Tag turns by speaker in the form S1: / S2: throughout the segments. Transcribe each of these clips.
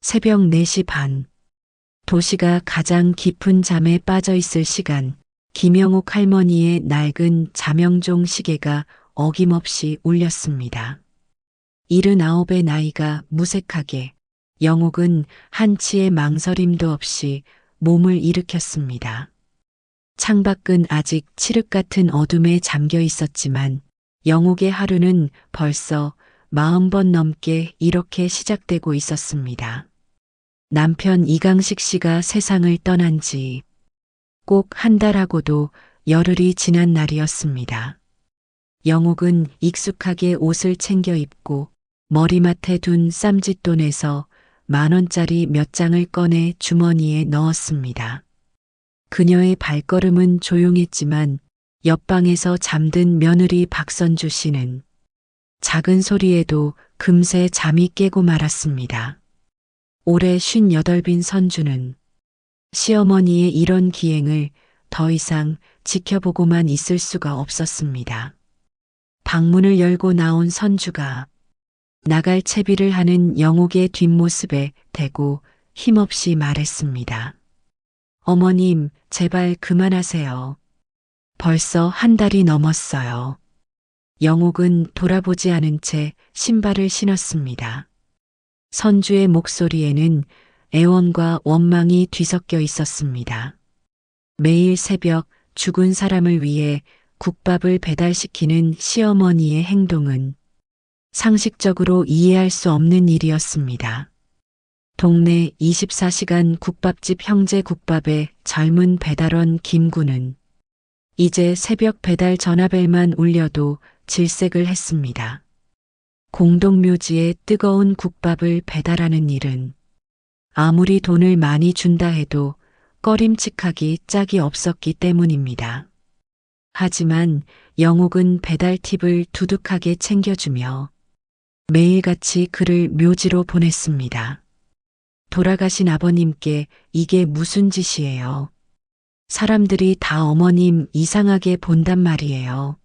S1: 새벽 4시 반. 도시가 가장 깊은 잠에 빠져 있을 시간. 김영옥 할머니의 낡은 자명종 시계가 어김없이 울렸습니다. 79의 나이가 무색하게, 영옥은 한치의 망설임도 없이 몸을 일으켰습니다. 창밖은 아직 칠흑 같은 어둠에 잠겨 있었지만 영옥의 하루는 벌써 40번 넘게 이렇게 시작되고 있었습니다. 남편 이강식 씨가 세상을 떠난 지 꼭 한 달하고도 열흘이 지난 날이었습니다. 영옥은 익숙하게 옷을 챙겨 입고 머리맡에 둔 쌈짓돈에서 10,000원짜리 몇 장을 꺼내 주머니에 넣었습니다. 그녀의 발걸음은 조용했지만 옆방에서 잠든 며느리 박선주 씨는 작은 소리에도 금세 잠이 깨고 말았습니다. 올해 58빈 선주는 시어머니의 이런 기행을 더 이상 지켜보고만 있을 수가 없었습니다. 방문을 열고 나온 선주가 나갈 채비를 하는 영옥의 뒷모습에 대고 힘없이 말했습니다. 어머님, 제발 그만하세요. 벌써 한 달이 넘었어요. 영옥은 돌아보지 않은 채 신발을 신었습니다. 선주의 목소리에는 애원과 원망이 뒤섞여 있었습니다. 매일 새벽 죽은 사람을 위해 국밥을 배달시키는 시어머니의 행동은 상식적으로 이해할 수 없는 일이었습니다. 동네 24시간 국밥집 형제국밥의 젊은 배달원 김구는 이제 새벽 배달 전화벨만 울려도 질색을 했습니다. 공동묘지에 뜨거운 국밥을 배달하는 일은 아무리 돈을 많이 준다 해도 꺼림칙하기 짝이 없었기 때문입니다. 하지만 영옥은 배달 팁을 두둑하게 챙겨주며 매일같이 그를 묘지로 보냈습니다. 돌아가신 아버님께 이게 무슨 짓이에요? 사람들이 다 어머님 이상하게 본단 말이에요.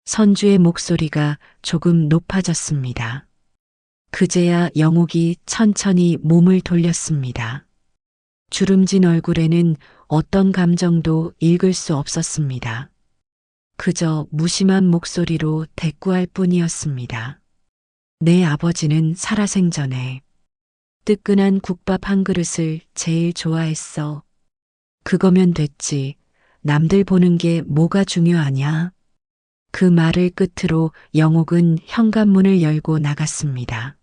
S1: 선주의 목소리가 조금 높아졌습니다. 그제야 영옥이 천천히 몸을 돌렸습니다. 주름진 얼굴에는 어떤 감정도 읽을 수 없었습니다. 그저 무심한 목소리로 대꾸할 뿐이었습니다. 내 아버지는 살아생전에 뜨끈한 국밥 한 그릇을 제일 좋아했어. 그거면 됐지. 남들 보는 게 뭐가 중요하냐? 그 말을 끝으로 영옥은 현관문을 열고 나갔습니다.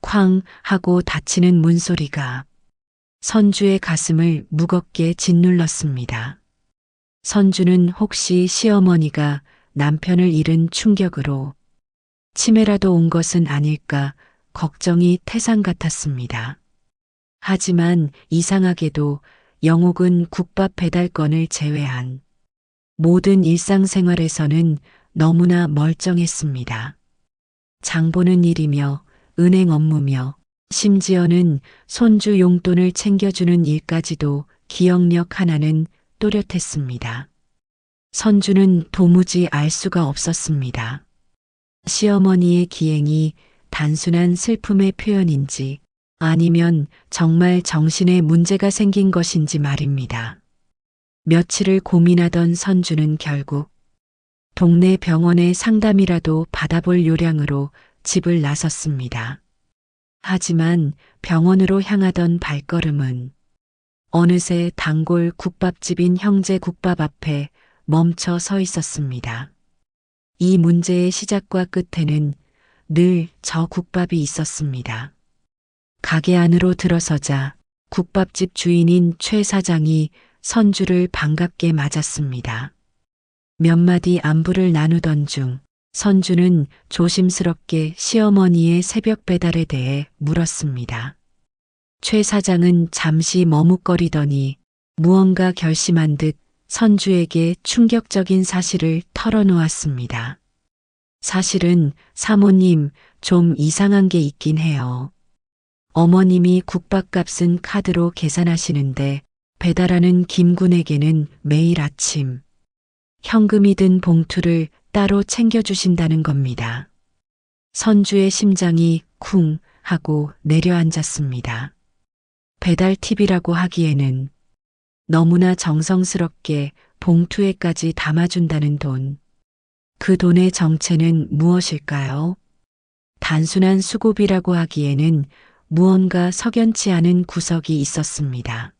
S1: 쾅 하고 닫히는 문소리가 선주의 가슴을 무겁게 짓눌렀습니다. 선주는 혹시 시어머니가 남편을 잃은 충격으로 치매라도 온 것은 아닐까 걱정이 태산 같았습니다. 하지만 이상하게도 영옥은 국밥 배달건을 제외한 모든 일상생활에서는 너무나 멀쩡했습니다. 장 보는 일이며 은행 업무며 심지어는 손주 용돈을 챙겨주는 일까지도 기억력 하나는 또렷했습니다. 선주는 도무지 알 수가 없었습니다. 시어머니의 기행이 단순한 슬픔의 표현인지 아니면 정말 정신에 문제가 생긴 것인지 말입니다. 며칠을 고민하던 선주는 결국 동네 병원의 상담이라도 받아볼 요량으로 집을 나섰습니다. 하지만 병원으로 향하던 발걸음은 어느새 단골 국밥집인 형제 국밥 앞에 멈춰 서 있었습니다. 이 문제의 시작과 끝에는 늘 저 국밥이 있었습니다. 가게 안으로 들어서자 국밥집 주인인 최 사장이 선주를 반갑게 맞았습니다. 몇 마디 안부를 나누던 중 선주는 조심스럽게 시어머니의 새벽 배달에 대해 물었습니다. 최 사장은 잠시 머뭇거리더니 무언가 결심한 듯 선주에게 충격적인 사실을 털어놓았습니다. 사실은 사모님 좀 이상한 게 있긴 해요. 어머님이 국밥값은 카드로 계산하시는데 배달하는 김군에게는 매일 아침 현금이 든 봉투를 따로 챙겨주신다는 겁니다. 선주의 심장이 쿵 하고 내려앉았습니다. 배달팁이라고 하기에는 너무나 정성스럽게 봉투에까지 담아준다는 돈. 그 돈의 정체는 무엇일까요? 단순한 수고비라고 하기에는 무언가 석연치 않은 구석이 있었습니다.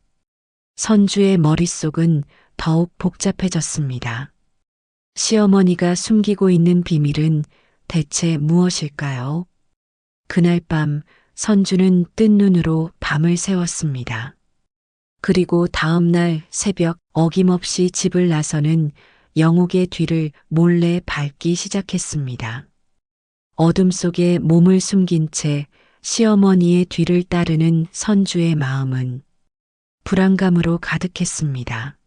S1: 선주의 머릿속은 더욱 복잡해졌습니다. 시어머니가 숨기고 있는 비밀은 대체 무엇일까요? 그날 밤 선주는 뜬 눈으로 밤을 새웠습니다. 그리고 다음 날 새벽 어김없이 집을 나서는 영옥의 뒤를 몰래 밟기 시작했습니다. 어둠 속에 몸을 숨긴 채 시어머니의 뒤를 따르는 선주의 마음은 불안감으로 가득했습니다.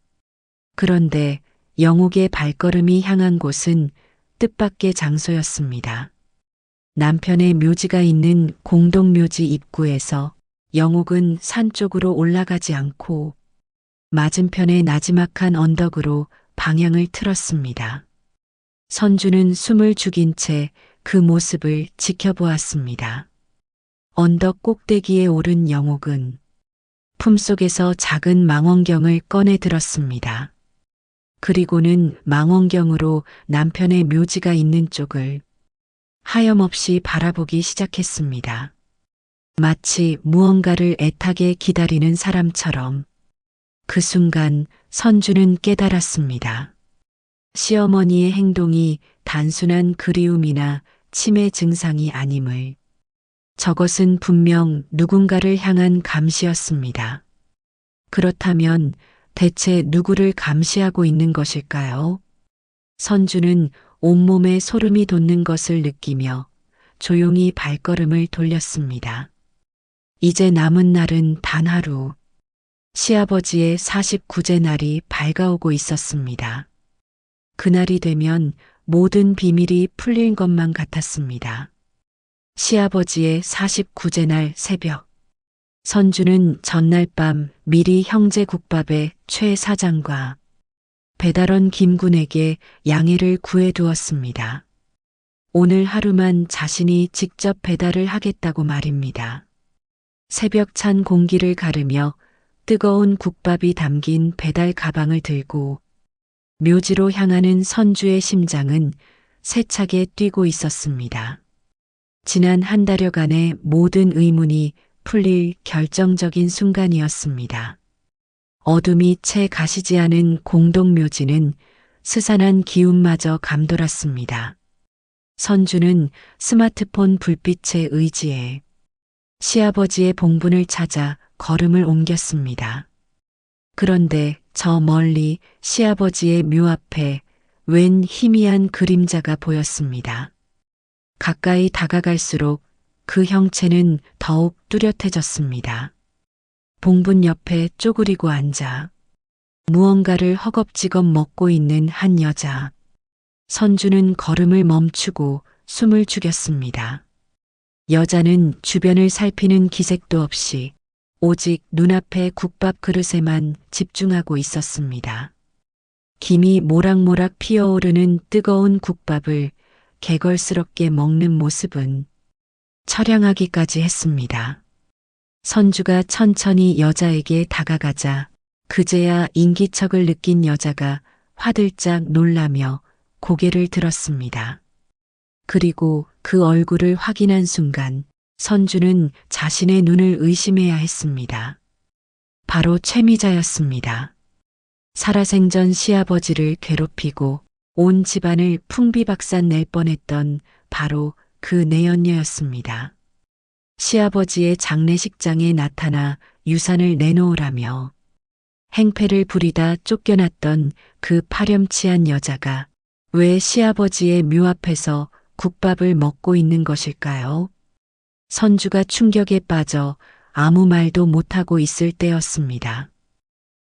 S1: 그런데 영옥의 발걸음이 향한 곳은 뜻밖의 장소였습니다. 남편의 묘지가 있는 공동묘지 입구에서 영옥은 산 쪽으로 올라가지 않고 맞은편의 나지막한 언덕으로 방향을 틀었습니다. 선주는 숨을 죽인 채 그 모습을 지켜보았습니다. 언덕 꼭대기에 오른 영옥은 품속에서 작은 망원경을 꺼내 들었습니다. 그리고는 망원경으로 남편의 묘지가 있는 쪽을 하염없이 바라보기 시작했습니다. 마치 무언가를 애타게 기다리는 사람처럼. 그 순간 선주는 깨달았습니다. 시어머니의 행동이 단순한 그리움이나 치매 증상이 아님을. 저것은 분명 누군가를 향한 감시였습니다. 그렇다면 대체 누구를 감시하고 있는 것일까요? 선주는 온몸에 소름이 돋는 것을 느끼며 조용히 발걸음을 돌렸습니다. 이제 남은 날은 단 하루. 시아버지의 49제 날이 밝아오고 있었습니다. 그날이 되면 모든 비밀이 풀릴 것만 같았습니다. 시아버지의 49제 날 새벽. 선주는 전날 밤 미리 형제 국밥의 최 사장과 배달원 김군에게 양해를 구해두었습니다. 오늘 하루만 자신이 직접 배달을 하겠다고 말입니다. 새벽 찬 공기를 가르며 뜨거운 국밥이 담긴 배달 가방을 들고 묘지로 향하는 선주의 심장은 세차게 뛰고 있었습니다. 지난 한 달여간의 모든 의문이 풀릴 결정적인 순간이었습니다. 어둠이 채 가시지 않은 공동묘지는 스산한 기운마저 감돌았습니다. 선주는 스마트폰 불빛에 의지해 시아버지의 봉분을 찾아 걸음을 옮겼습니다. 그런데 저 멀리 시아버지의 묘 앞에 웬 희미한 그림자가 보였습니다. 가까이 다가갈수록 그 형체는 더욱 뚜렷해졌습니다. 봉분 옆에 쪼그리고 앉아 무언가를 허겁지겁 먹고 있는 한 여자. 선주는 걸음을 멈추고 숨을 죽였습니다. 여자는 주변을 살피는 기색도 없이 오직 눈앞의 국밥 그릇에만 집중하고 있었습니다. 김이 모락모락 피어오르는 뜨거운 국밥을 개걸스럽게 먹는 모습은 처량하기까지 했습니다. 선주가 천천히 여자에게 다가가자 그제야 인기척을 느낀 여자가 화들짝 놀라며 고개를 들었습니다. 그리고 그 얼굴을 확인한 순간 선주는 자신의 눈을 의심해야 했습니다. 바로 최미자였습니다. 살아생전 시아버지를 괴롭히고 온 집안을 풍비박산 낼 뻔했던 바로 그 내연녀였습니다. 시아버지의 장례식장에 나타나 유산을 내놓으라며 행패를 부리다 쫓겨났던 그 파렴치한 여자가 왜 시아버지의 묘 앞에서 국밥을 먹고 있는 것일까요? 선주가 충격에 빠져 아무 말도 못하고 있을 때였습니다.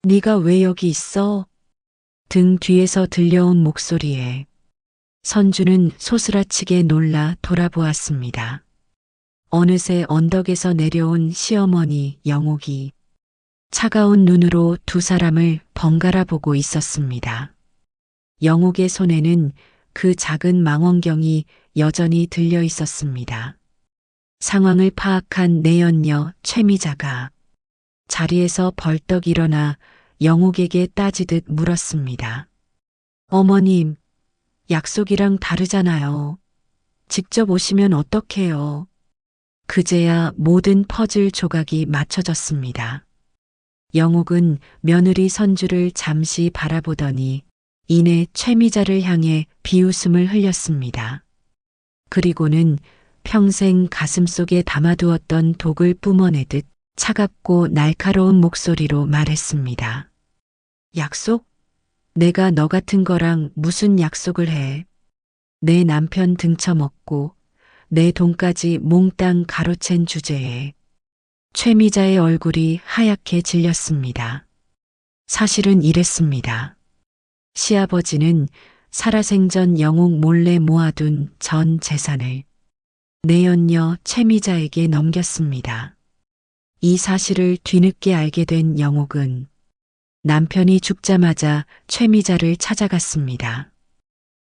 S1: 네가 왜 여기 있어? 등 뒤에서 들려온 목소리에 선주는 소스라치게 놀라 돌아보았습니다. 어느새 언덕에서 내려온 시어머니 영옥이 차가운 눈으로 두 사람을 번갈아 보고 있었습니다. 영옥의 손에는 그 작은 망원경이 여전히 들려 있었습니다. 상황을 파악한 내연녀 최미자가 자리에서 벌떡 일어나 영옥에게 따지듯 물었습니다. 어머님, 약속이랑 다르잖아요. 직접 오시면 어떡해요? 그제야 모든 퍼즐 조각이 맞춰졌습니다. 영옥은 며느리 선주를 잠시 바라보더니 이내 최미자를 향해 비웃음을 흘렸습니다. 그리고는 평생 가슴속에 담아두었던 독을 뿜어내듯 차갑고 날카로운 목소리로 말했습니다. 약속? 내가 너 같은 거랑 무슨 약속을 해? 내 남편 등쳐먹고 내 돈까지 몽땅 가로챈 주제에 최미자의 얼굴이 하얗게 질렸습니다. 사실은 이랬습니다. 시아버지는 살아생전 영옥 몰래 모아둔 전 재산을 내연녀 최미자에게 넘겼습니다. 이 사실을 뒤늦게 알게 된 영옥은 남편이 죽자마자 최미자를 찾아갔습니다.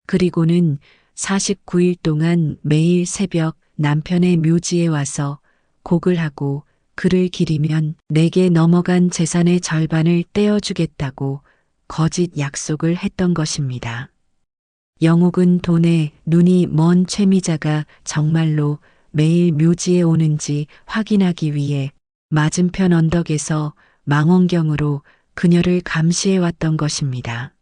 S1: 그리고는 49일 동안 매일 새벽 남편의 묘지에 와서 곡을 하고 그를 기리면 내게 넘어간 재산의 절반을 떼어주겠다고 거짓 약속을 했던 것입니다. 영옥은 돈에 눈이 먼 최미자가 정말로 매일 묘지에 오는지 확인하기 위해 맞은편 언덕에서 망원경으로 그녀를 감시해 왔던 것입니다.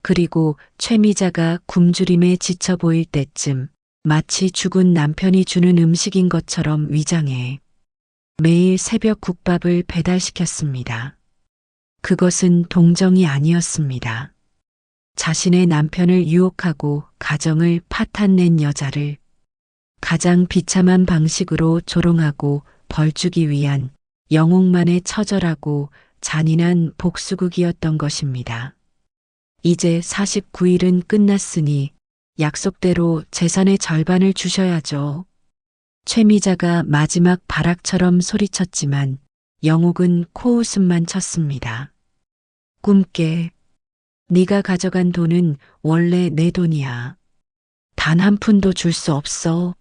S1: 그리고 최미자가 굶주림에 지쳐 보일 때쯤 마치 죽은 남편이 주는 음식인 것처럼 위장해 매일 새벽 국밥을 배달시켰습니다. 그것은 동정이 아니었습니다. 자신의 남편을 유혹하고 가정을 파탄낸 여자를 가장 비참한 방식으로 조롱하고 벌주기 위한 영옥만의 처절하고 잔인한 복수극이었던 것입니다. 이제 49일은 끝났으니 약속대로 재산의 절반을 주셔야죠. 최미자가 마지막 발악처럼 소리쳤지만 영옥은 코웃음만 쳤습니다. 꿈깨. 네가 가져간 돈은 원래 내 돈이야. 단 한 푼도 줄 수 없어.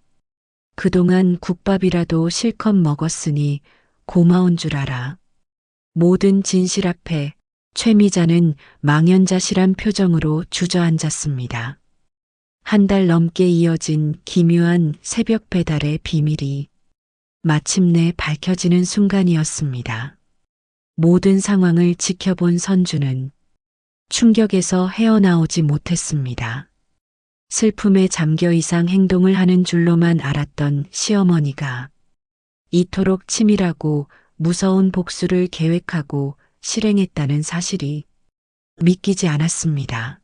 S1: 그동안 국밥이라도 실컷 먹었으니 고마운 줄 알아. 모든 진실 앞에 최미자는 망연자실한 표정으로 주저앉았습니다. 한 달 넘게 이어진 기묘한 새벽 배달의 비밀이 마침내 밝혀지는 순간이었습니다. 모든 상황을 지켜본 선주는 충격에서 헤어나오지 못했습니다. 슬픔에 잠겨 이상 행동을 하는 줄로만 알았던 시어머니가 이토록 치밀하고 무서운 복수를 계획하고 실행했다는 사실이 믿기지 않았습니다.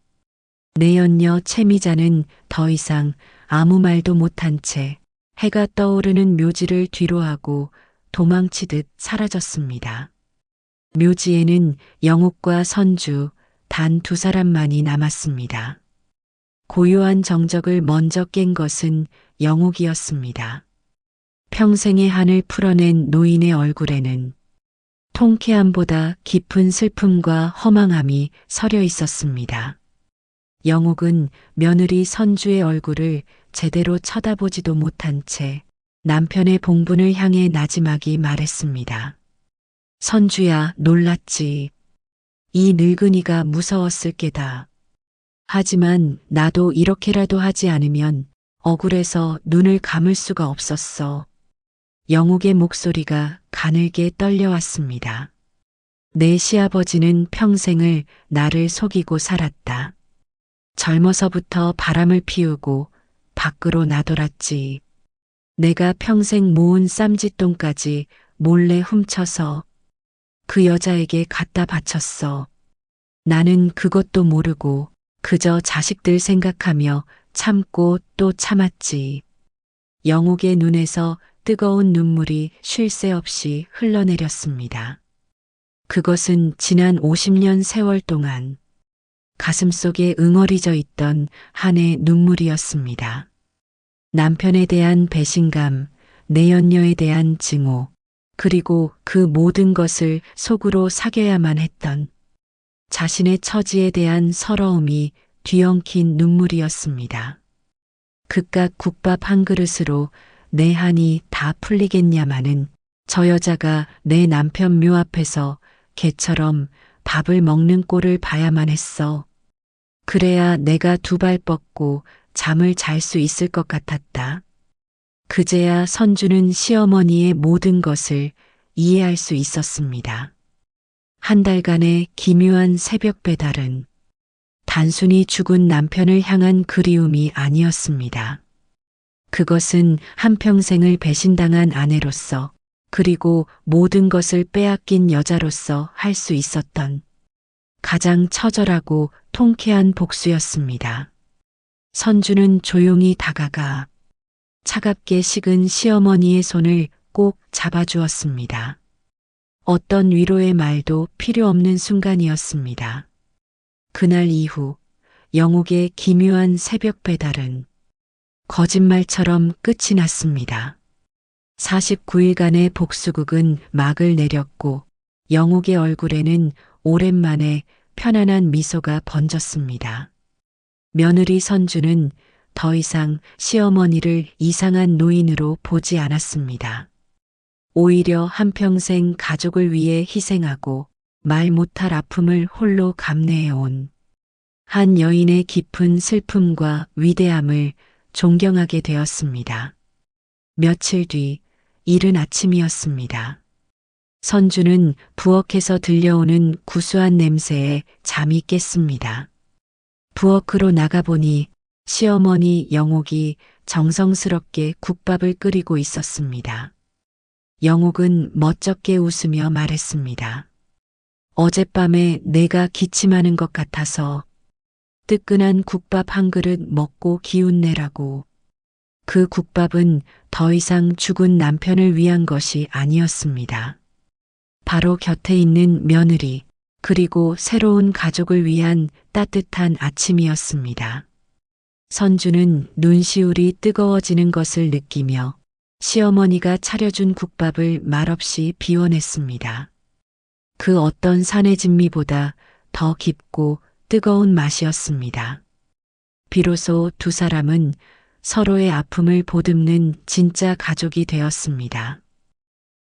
S1: 내연녀 최미자는 더 이상 아무 말도 못한 채 해가 떠오르는 묘지를 뒤로하고 도망치듯 사라졌습니다. 묘지에는 영옥과 선주 단 두 사람만이 남았습니다. 고요한 정적을 먼저 깬 것은 영옥이었습니다. 평생의 한을 풀어낸 노인의 얼굴에는 통쾌함보다 깊은 슬픔과 허망함이 서려 있었습니다. 영옥은 며느리 선주의 얼굴을 제대로 쳐다보지도 못한 채 남편의 봉분을 향해 나지막이 말했습니다. 선주야, 놀랐지. 이 늙은이가 무서웠을 게다. 하지만 나도 이렇게라도 하지 않으면 억울해서 눈을 감을 수가 없었어. 영옥의 목소리가 가늘게 떨려왔습니다. 내 시아버지는 평생을 나를 속이고 살았다. 젊어서부터 바람을 피우고 밖으로 나돌았지. 내가 평생 모은 쌈짓돈까지 몰래 훔쳐서 그 여자에게 갖다 바쳤어. 나는 그것도 모르고 그저 자식들 생각하며 참고 또 참았지. 영옥의 눈에서 뜨거운 눈물이 쉴 새 없이 흘러내렸습니다. 그것은 지난 50년 세월 동안 가슴속에 응어리져 있던 한의 눈물이었습니다. 남편에 대한 배신감, 내연녀에 대한 증오, 그리고 그 모든 것을 속으로 사겨야만 했던 자신의 처지에 대한 서러움이 뒤엉킨 눈물이었습니다. 그깟 국밥 한 그릇으로 내 한이 다 풀리겠냐마는 저 여자가 내 남편 묘 앞에서 개처럼 밥을 먹는 꼴을 봐야만 했어. 그래야 내가 두 발 뻗고 잠을 잘 수 있을 것 같았다. 그제야 선주는 시어머니의 모든 것을 이해할 수 있었습니다. 한 달간의 기묘한 새벽 배달은 단순히 죽은 남편을 향한 그리움이 아니었습니다. 그것은 한평생을 배신당한 아내로서 그리고 모든 것을 빼앗긴 여자로서 할 수 있었던 가장 처절하고 통쾌한 복수였습니다. 선주는 조용히 다가가 차갑게 식은 시어머니의 손을 꼭 잡아주었습니다. 어떤 위로의 말도 필요 없는 순간이었습니다. 그날 이후 영옥의 기묘한 새벽 배달은 거짓말처럼 끝이 났습니다. 49일간의 복수극은 막을 내렸고 영옥의 얼굴에는 오랜만에 편안한 미소가 번졌습니다. 며느리 선주는 더 이상 시어머니를 이상한 노인으로 보지 않았습니다. 오히려 한평생 가족을 위해 희생하고 말 못할 아픔을 홀로 감내해온 한 여인의 깊은 슬픔과 위대함을 존경하게 되었습니다. 며칠 뒤 이른 아침이었습니다. 선주는 부엌에서 들려오는 구수한 냄새에 잠이 깼습니다. 부엌으로 나가보니 시어머니 영옥이 정성스럽게 국밥을 끓이고 있었습니다. 영옥은 멋쩍게 웃으며 말했습니다. 어젯밤에 내가 기침하는 것 같아서 뜨끈한 국밥 한 그릇 먹고 기운내라고. 그 국밥은 더 이상 죽은 남편을 위한 것이 아니었습니다. 바로 곁에 있는 며느리, 그리고 새로운 가족을 위한 따뜻한 아침이었습니다. 선주는 눈시울이 뜨거워지는 것을 느끼며 시어머니가 차려준 국밥을 말없이 비워냈습니다. 그 어떤 산의 진미보다 더 깊고 뜨거운 맛이었습니다. 비로소 두 사람은 서로의 아픔을 보듬는 진짜 가족이 되었습니다.